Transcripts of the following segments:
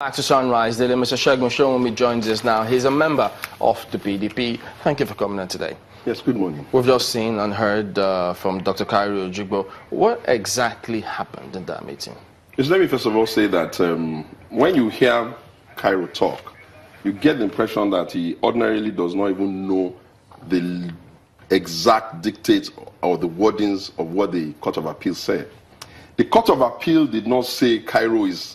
Back to Sunrise Daily. Mr. Segun Sowunmi joins us now. He's a member of the PDP. Thank you for coming in today. Yes, good morning. We've just seen and heard from Dr. Kairi Ojigbo. What exactly happened in that meeting? Yes, let me first of all say that when you hear Cairo talk, you get the impression that he ordinarily does not even know the exact dictates or the wordings of what the Court of Appeal said. The Court of Appeal did not say Cairo is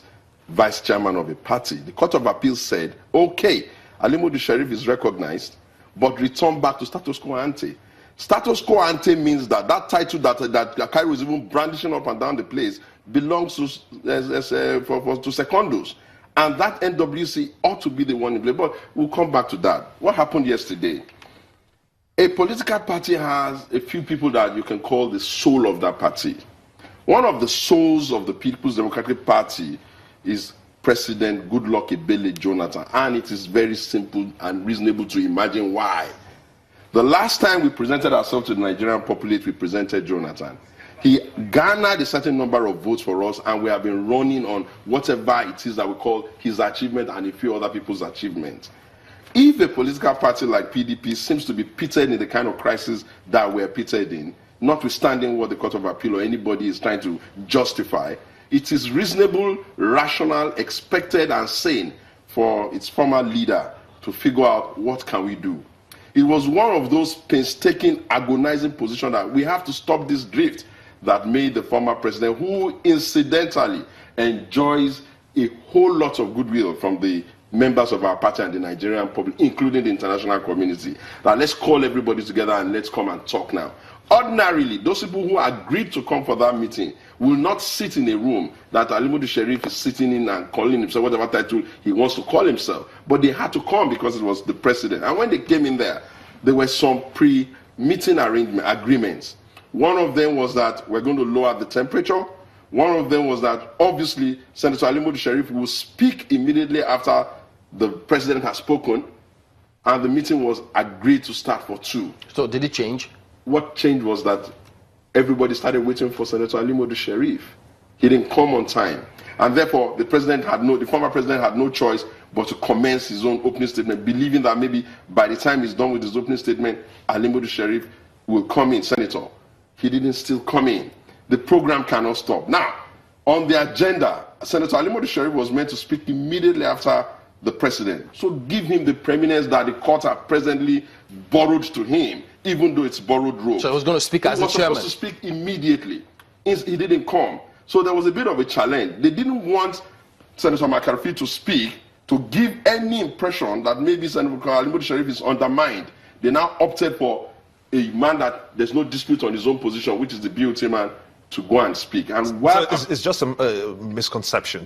vice chairman of a party. The Court of Appeal said, okay, Modu Sheriff is recognized, but return back to status quo ante. Status quo ante means that that title that Cairo is even brandishing up and down the place belongs to Secondos. And that NWC ought to be the one in play. But we'll come back to that. What happened yesterday? A political party has a few people that you can call the soul of that party. One of the souls of the People's Democratic Party is President Goodluck Ebele Jonathan, and it is very simple and reasonable to imagine why. The last time we presented ourselves to the Nigerian populate, we presented Jonathan. He garnered a certain number of votes for us, and we have been running on whatever it is that we call his achievement and a few other people's achievements. If a political party like PDP seems to be pitted in the kind of crisis that we're pitted in, notwithstanding what the Court of Appeal or anybody is trying to justify, it is reasonable, rational, expected, and sane for its former leader to figure out what can we do. It was one of those painstaking, agonizing positions that we have to stop this drift that made the former president, who incidentally enjoys a whole lot of goodwill from the members of our party and the Nigerian public, including the international community, that let's call everybody together and let's come and talk now. Ordinarily, those people who agreed to come for that meeting will not sit in a room that Modu Sheriff is sitting in and calling himself whatever title he wants to call himself. But they had to come because it was the president. And when they came in there were some pre-meeting agreements. One of them was that we're going to lower the temperature. One of them was that obviously Senator Modu Sheriff will speak immediately after the president has spoken, and the meeting was agreed to start for 2. So did it change? What changed was that everybody started waiting for Senator Modu Sheriff. He didn't come on time. And therefore, the former president had no choice but to commence his own opening statement, believing that maybe by the time he's done with his opening statement, Modu Sheriff will come in, Senator. He didn't still come in. The program cannot stop. Now, on the agenda, Senator Modu Sheriff was meant to speak immediately after the president. So give him the preeminence that the court have presently borrowed to him, even though it's borrowed robe. So he was going to speak as the chairman. He was supposed to speak immediately. He didn't come. So there was a bit of a challenge. They didn't want Senator McCarthy to speak to give any impression that maybe Senator Modu Sheriff is undermined. They now opted for a man that there's no dispute on his own position, which is the BOT man, to go and speak. And while so it's just a misconception.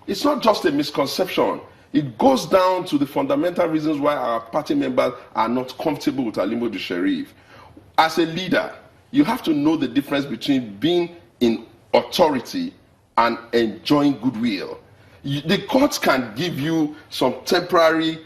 It's not just a misconception. It goes down to the fundamental reasons why our party members are not comfortable with Modu Sheriff. As a leader, you have to know the difference between being in authority and enjoying goodwill. The courts can give you some temporary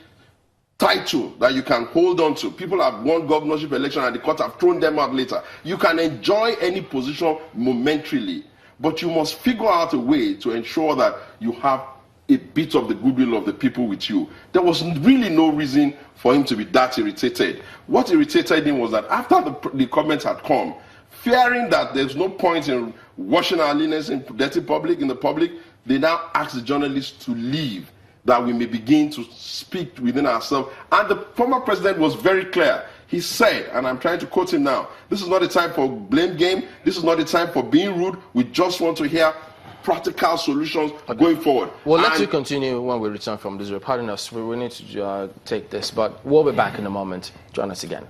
title that you can hold on to. People have won governorship election and the court have thrown them out later. You can enjoy any position momentarily, but you must figure out a way to ensure that you have a bit of the goodwill of the people with you. There was really no reason for him to be that irritated. What irritated him was that after the comments had come, fearing that there's no point in washing our linens in the public, they now asked the journalists to leave, that we may begin to speak within ourselves. And the former president was very clear. He said, and I'm trying to quote him now, this is not a time for blame game. This is not a time for being rude. We just want to hear practical solutions going forward. Well, let's continue when we return from this. Pardon us, we need to take this, but we'll be back in a moment. Join us again.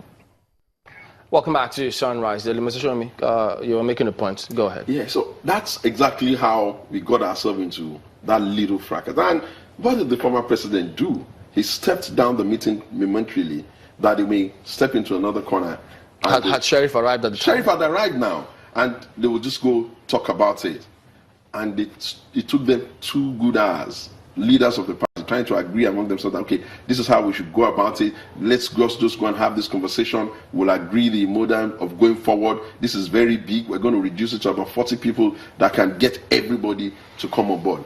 Welcome back to Sunrise Daily. Mr. Sowunmi, you were making a point. Go ahead. Yeah, so that's exactly how we got ourselves into that little fracas. And what did the former president do? He stepped down the meeting momentarily that he may step into another corner. Had Sheriff arrived at the time? Sheriff had arrived now, and they would just go talk about it. And it took them 2 good hours, leaders of the party, trying to agree among themselves that, okay, this is how we should go about it. Let's just go and have this conversation. We'll agree the modem of going forward. This is very big. We're going to reduce it to about 40 people that can get everybody to come on board.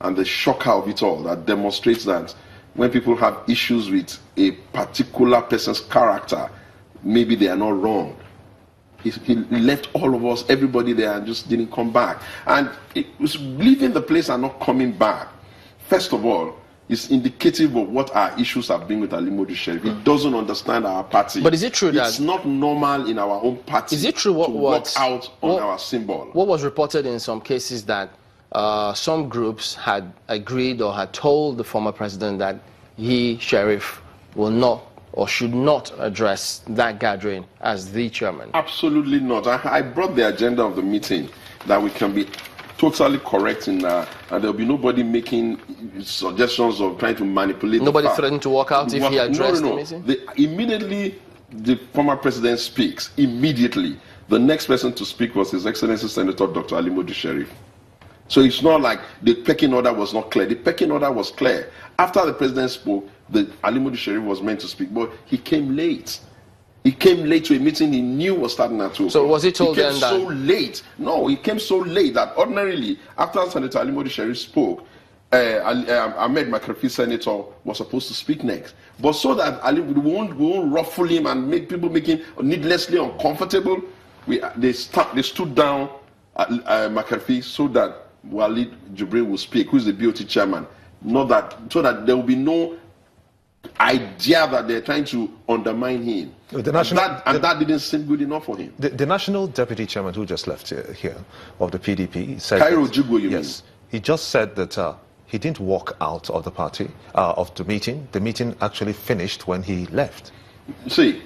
and the shocker of it all that demonstrates that when people have issues with a particular person's character, maybe they are not wrong. He left all of us, everybody there, and just didn't come back. And it was leaving the place and not coming back. First of all, it's indicative of what our issues have been with Ali Modu Sheriff. He doesn't understand our party. But is it true that it's not normal in our own party? Is it true to walk out on our symbol? What was reported in some cases that some groups had agreed or had told the former president that he, Sheriff, will not or should not address that gathering as the chairman? Absolutely not. I brought the agenda of the meeting that we can be totally correct in, and there'll be nobody making suggestions of trying to manipulate. Nobody threatened to walk out if he addressed the meeting? Immediately, the former president speaks. Immediately, the next person to speak was His Excellency Senator Dr. Ali Modu Sheriff. So it's not like the pecking order was not clear. The pecking order was clear. After the president spoke, the Ali Modu Sheriff was meant to speak, but he came late. He came late to a meeting he knew was starting at 2. So was he told then that? He came so late. No, he came so late that ordinarily, after Senator Ali Modu Sheriff spoke, Ahmed Makarfi Senator was supposed to speak next. But so that Ali, we won't ruffle him and make people make him needlessly uncomfortable, they stood down Makarfi so that Walid Jubril will speak, who is the BOT chairman. Not that, so that there will be no idea that they're trying to undermine him. That didn't seem good enough for him. The national deputy chairman who just left here of the PDP said Cairo Jigo, you mean? He just said that he didn't walk out of the party, of the meeting. The meeting actually finished when he left. You see,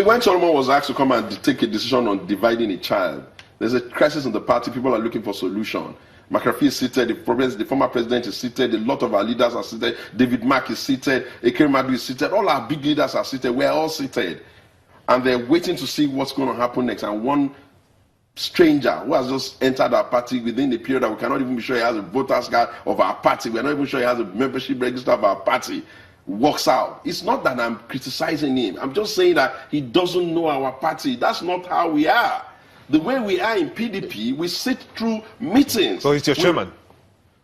when Solomon was asked to come and take a decision on dividing a child, there's a crisis in the party. People are looking for solution. Makarfi is seated, the former president is seated, a lot of our leaders are seated, David Mark is seated, Ekere Madu is seated, all our big leaders are seated, we're all seated. And they're waiting to see what's going to happen next. And one stranger who has just entered our party within the period that we cannot even be sure he has a voter's card of our party, we're not even sure he has a membership register of our party, walks out. It's not that I'm criticizing him. I'm just saying that he doesn't know our party. That's not how we are. The way we are in PDP, we sit through meetings. So he's your chairman?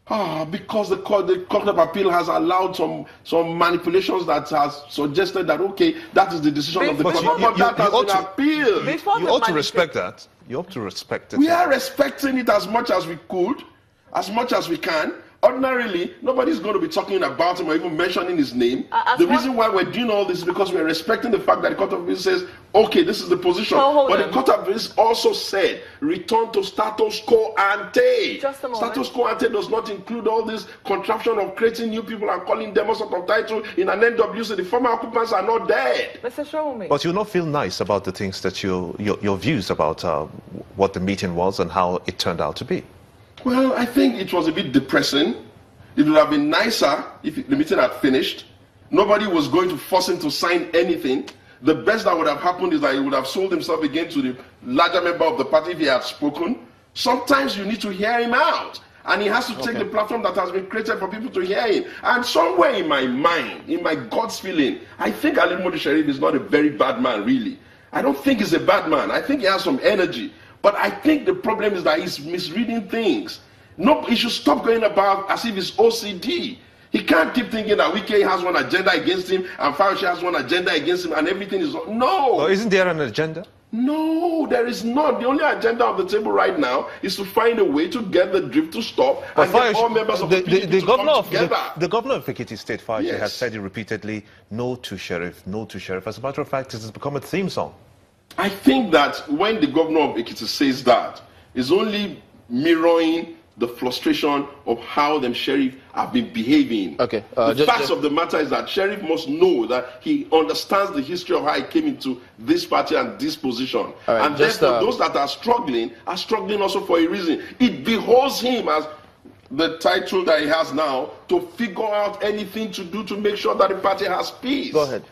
Because the Court of Appeal has allowed some manipulations that has suggested that, okay, that is the decision of the Court. But that has been appealed. You ought to respect that. You ought to respect it. We are respecting it as much as we could, as much as we can. Ordinarily, nobody's going to be talking about him or even mentioning his name. The reason why we're doing all this is because we're respecting the fact that the Court of Appeal says, okay, this is the position. But the Court of Appeal also said, return to status quo ante. Just a moment. Status quo ante does not include all this contraption of creating new people and calling them a sort of title in an NWC. The former occupants are not dead. Mr. Sowunmi. But you'll not feel nice about the things that your views about what the meeting was and how it turned out to be. Well, I think it was a bit depressing. It would have been nicer if the meeting had finished. Nobody was going to force him to sign anything. The best that would have happened is that he would have sold himself again to the larger member of the party if he had spoken. Sometimes you need to hear him out. And he has to take the platform that has been created for people to hear him. And somewhere in my mind, in my God's feeling, I think Ali Modu Sheriff is not a very bad man, really. I don't think he's a bad man. I think he has some energy. But I think the problem is that he's misreading things. No, he should stop going about as if it's OCD. He can't keep thinking that Wike has one agenda against him and Fauci has one agenda against him and everything is... No! Well, isn't there an agenda? No, there is not. The only agenda on the table right now is to find a way to get the drift to stop and get all members of the PDP to come together. The governor of Ekiti State, Fauci, Yes. has said it repeatedly, no to sheriff, no to sheriff. As a matter of fact, it has become a theme song. I think that when the governor of Ekiti says that, it's only mirroring the frustration of how them sheriff have been behaving. Okay. The fact of the matter is that sheriff must know that he understands the history of how he came into this party and this position. Right, and therefore, those that are struggling also for a reason. It behoves him as the title that he has now to figure out anything to do to make sure that the party has peace. Go ahead.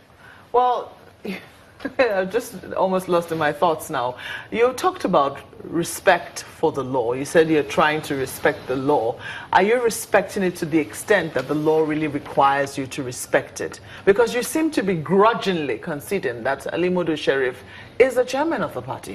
Well, I just almost lost in my thoughts now. You talked about respect for the law. You said you're trying to respect the law. Are you respecting it to the extent that the law really requires you to respect it? Because you seem to be grudgingly conceding that Ali Modu Sheriff is the chairman of the party.